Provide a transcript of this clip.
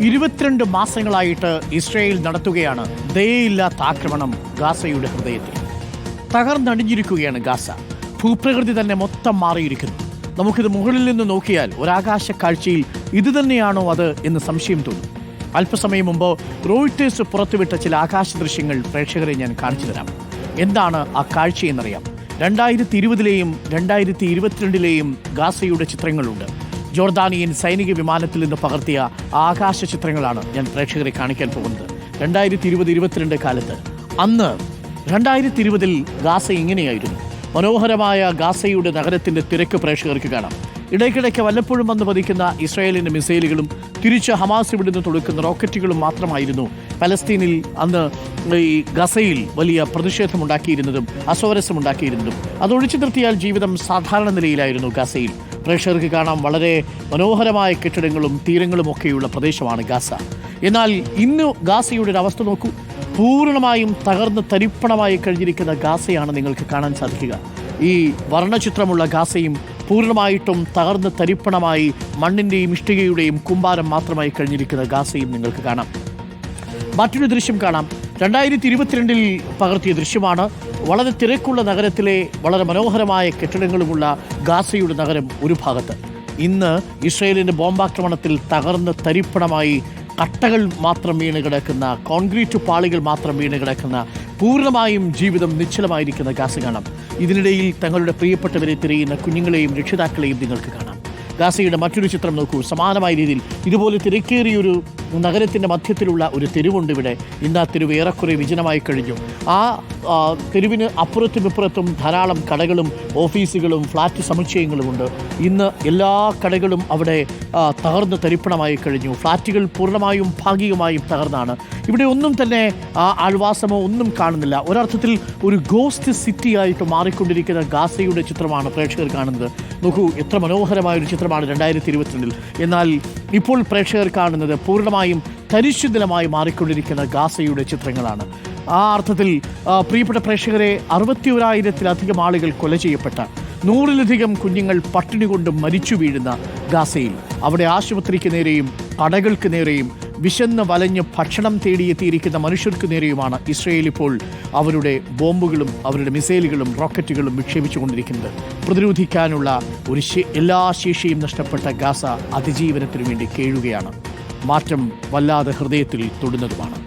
22 മാസങ്ങളായിട്ട് Israel നടത്തുകയാണ് ദയയില്ലാത്ത ആക്രമണം ഗാസയുടെ ഹൃദയത്തിൽ. തകർന്നടിഞ്ഞിരിക്കുകയാണ് ഗാസ. ഭൂപ്രകൃതി തന്നെ മൊത്തം മാറിയിരിക്കുന്നു. നമുക്കിത് മുകളിൽ നിന്ന് നോക്കിയാൽ ഒരാകാശ കാഴ്ചയിൽ ഇതുതന്നെയാണോ അത് എന്ന് സംശയം തോന്നും. അല്പസമയം മുമ്പ് റോയിട്ടേഴ്സ് പുറത്തുവിട്ട ചില ആകാശ ദൃശ്യങ്ങൾ പ്രേക്ഷകരെ ഞാൻ കാണിച്ചു തരാം. എന്താണ് ആ കാഴ്ചയെന്നറിയാം. 2020-ലെയും 2022-ലെയും ഗാസയുടെ ചിത്രങ്ങളുണ്ട്. ജോർദാനിയൻ സൈനിക വിമാനത്തിൽ നിന്ന് പകർത്തിയ ആകാശ ചിത്രങ്ങളാണ് ഞാൻ പ്രേക്ഷകരെ കാണിക്കാൻ പോകുന്നത്. 2020-22 കാലത്ത് അന്ന് 2020-ൽ ഗാസ ഇങ്ങനെയായിരുന്നു. മനോഹരമായ ഗാസയുടെ നഗരത്തിന്റെ തിരക്ക് പ്രേക്ഷകർക്ക് കാണാം. ഇടയ്ക്കിടയ്ക്ക് വല്ലപ്പോഴും വന്ന് പതിക്കുന്ന ഇസ്രായേലിന്റെ മിസൈലുകളും തിരിച്ച് ഹമാസ് ഇവിടുന്ന് തൊടുക്കുന്ന റോക്കറ്റുകളും മാത്രമായിരുന്നു പലസ്തീനിൽ അന്ന് ഈ ഗസയിൽ വലിയ പ്രതിഷേധമുണ്ടാക്കിയിരുന്നതും അസ്വാരസ്യമുണ്ടാക്കിയിരുന്നതും. അതൊഴിച്ചു നിർത്തിയാൽ ജീവിതം സാധാരണ നിലയിലായിരുന്നു ഗസയിൽ. പ്രേക്ഷകർക്ക് കാണാം വളരെ മനോഹരമായ കെട്ടിടങ്ങളും തീരങ്ങളും ഒക്കെയുള്ള പ്രദേശമാണ് ഗാസ. എന്നാൽ ഇന്ന് ഗാസയുടെ ഒരു അവസ്ഥ നോക്കൂ. പൂർണ്ണമായും തകർന്ന് തരിപ്പണമായി കഴിഞ്ഞിരിക്കുന്ന ഗാസയാണ് നിങ്ങൾക്ക് കാണാൻ സാധിക്കുക. ഈ വർണ്ണചിത്രമുള്ള ഗാസയും പൂർണ്ണമായിട്ടും തകർന്ന് തരിപ്പണമായി മണ്ണിൻ്റെയും ഇഷ്ടികയുടെയും കുമ്പാരം മാത്രമായി കഴിഞ്ഞിരിക്കുന്ന ഗാസയും നിങ്ങൾക്ക് കാണാം. മറ്റൊരു ദൃശ്യം കാണാം. 2022-ൽ പകർത്തിയ ദൃശ്യമാണ്. വളരെ തിരക്കുള്ള നഗരത്തിലെ വളരെ മനോഹരമായ കെട്ടിടങ്ങളുമുള്ള ഗാസയുടെ നഗരം ഒരു ഭാഗത്ത്. ഇന്ന് ഇസ്രായേലിൻ്റെ ബോംബാക്രമണത്തിൽ തകർന്ന് തരിപ്പണമായി കട്ടകൾ മാത്രം വീണ് കിടക്കുന്ന, കോൺക്രീറ്റ് പാളികൾ മാത്രം വീണ് കിടക്കുന്ന, പൂർണ്ണമായും ജീവിതം നിശ്ചലമായിരിക്കുന്ന ഗാസ കാണാം. ഇതിനിടയിൽ തങ്ങളുടെ പ്രിയപ്പെട്ടവരെ തിരയുന്ന കുഞ്ഞുങ്ങളെയും രക്ഷിതാക്കളെയും നിങ്ങൾക്ക് കാണാം. ഗാസയുടെ മറ്റൊരു ചിത്രം നോക്കൂ. സമാനമായ രീതിയിൽ ഇതുപോലെ തിരക്കേറിയൊരു നഗരത്തിൻ്റെ മധ്യത്തിലുള്ള ഒരു തെരുവുണ്ട് ഇവിടെ. ഇന്ന് ആ തെരുവ് ഏറെക്കുറെ വിജനമായി കഴിഞ്ഞു. ആ തെരുവിന് അപ്പുറത്തും ഇപ്പുറത്തും ധാരാളം കടകളും ഓഫീസുകളും ഫ്ലാറ്റ് സമുച്ചയങ്ങളുമുണ്ട്. ഇന്ന് എല്ലാ കടകളും അവിടെ തകർന്ന് തരിപ്പണമായി കഴിഞ്ഞു. ഫ്ലാറ്റുകൾ പൂർണ്ണമായും ഭാഗികമായും തകർന്നാണ്. ഇവിടെ ഒന്നും തന്നെ ആൾവാസമോ ഒന്നും കാണുന്നില്ല. ഒരർത്ഥത്തിൽ ഒരു ഗോസ്റ്റ് സിറ്റി ആയിട്ട് മാറിക്കൊണ്ടിരിക്കുന്ന ഗാസയുടെ ചിത്രമാണ് പ്രേക്ഷകർ കാണുന്നത്. നോക്കൂ, എത്ര മനോഹരമായൊരു ചിത്രമാണ് 2022-ൽ. എന്നാൽ ഇപ്പോൾ പ്രേക്ഷകർ കാണുന്നത് പൂർണ്ണമായും തരിശുദ്ധമായി മാറിക്കൊണ്ടിരിക്കുന്ന ഗാസയുടെ ചിത്രങ്ങളാണ്. ആ അർത്ഥത്തിൽ പ്രിയപ്പെട്ട പ്രേക്ഷകരെ, 61,000-ത്തിലധികം ആളുകൾ കൊല ചെയ്യപ്പെട്ട, 100-ലധികം കുഞ്ഞുങ്ങൾ പട്ടിണി കൊണ്ട് മരിച്ചു വീഴുന്ന ഗാസയിൽ അവിടെ ആശുപത്രിക്ക് നേരെയും കടകൾക്ക് നേരെയും വിശന്ന് വലഞ്ഞ് ഭക്ഷണം തേടിയെത്തിയിരിക്കുന്ന മനുഷ്യർക്ക് നേരെയുമാണ് ഇസ്രായേൽ ഇപ്പോൾ അവരുടെ ബോംബുകളും അവരുടെ മിസൈലുകളും റോക്കറ്റുകളും വിക്ഷേപിച്ചുകൊണ്ടിരിക്കുന്നത്. പ്രതിരോധിക്കാനുള്ള എല്ലാ ശേഷിയും നഷ്ടപ്പെട്ട ഗാസ അതിജീവനത്തിനു വേണ്ടി കേഴുകയാണ്. മാറ്റം വല്ലാതെ ഹൃദയത്തിൽ തൊടുന്നതുമാണ്.